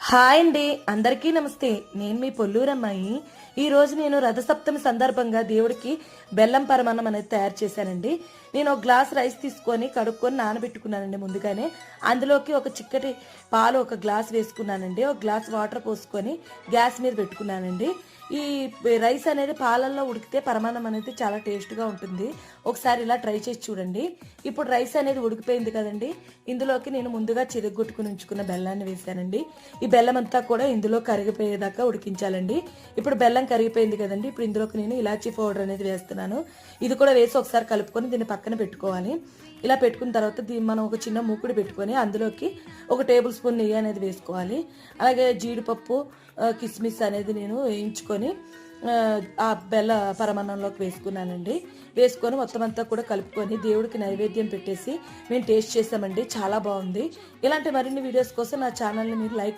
Hi అండి, అందరికీ నమస్తే. నేను మీ పొల్లూరమ్మాయి. ఈరోజు నేను రథసప్తమి సందర్భంగా దేవుడికి బెల్లం పరమాన్నం అనేది తయారు చేశానండి. నేను ఒక గ్లాస్ రైస్ తీసుకొని కడుక్కొని నానబెట్టుకున్నానండి ముందుగానే. అందులోకి ఒక చిక్కటి పాలు ఒక గ్లాస్ వేసుకున్నానండి. ఒక గ్లాస్ వాటర్ పోసుకొని గ్యాస్ మీద పెట్టుకున్నానండి. ఈ రైస్ అనేది పాలల్లో ఉడికితే పరమాన్నం అనేది చాలా టేస్ట్గా ఉంటుంది. ఒకసారి ఇలా ట్రై చేసి చూడండి. ఇప్పుడు రైస్ అనేది ఉడికిపోయింది కదండి. ఇందులోకి నేను ముందుగా చిరగొట్టుకుని ఉంచుకున్న బెల్లాన్ని వేసానండి. ఈ బెల్లం అంతా కూడా ఇందులో కరిగిపోయేదాకా ఉడికించాలండి. ఇప్పుడు బెల్లం కరిగిపోయింది కదండి. ఇప్పుడు ఇందులోకి నేను ఇలాచీ పౌడర్ అనేది వేస్తున్నాను. ఇది కూడా వేసి ఒకసారి కలుపుకొని దీన్ని పక్కన పెట్టుకోవాలి. ఇలా పెట్టుకున్న తర్వాత మనం ఒక చిన్న మూకుడు పెట్టుకొని అందులోకి ఒక టేబుల్ స్పూన్ నెయ్యి అనేది వేసుకోవాలి. అలాగే జీడిపప్పు, కిస్మిస్ అనేది నేను వేయించుకొని ఆ బెల్ల పరమాన్నంలోకి వేసుకున్నానండి. వేసుకొని మొత్తం అంతా కూడా కలుపుకొని దేవుడికి నైవేద్యం పెట్టేసి మేము టేస్ట్ చేసామండి. చాలా బాగుంది. ఇలాంటి మరిన్ని వీడియోస్ కోసం నా ఛానల్ని మీరు లైక్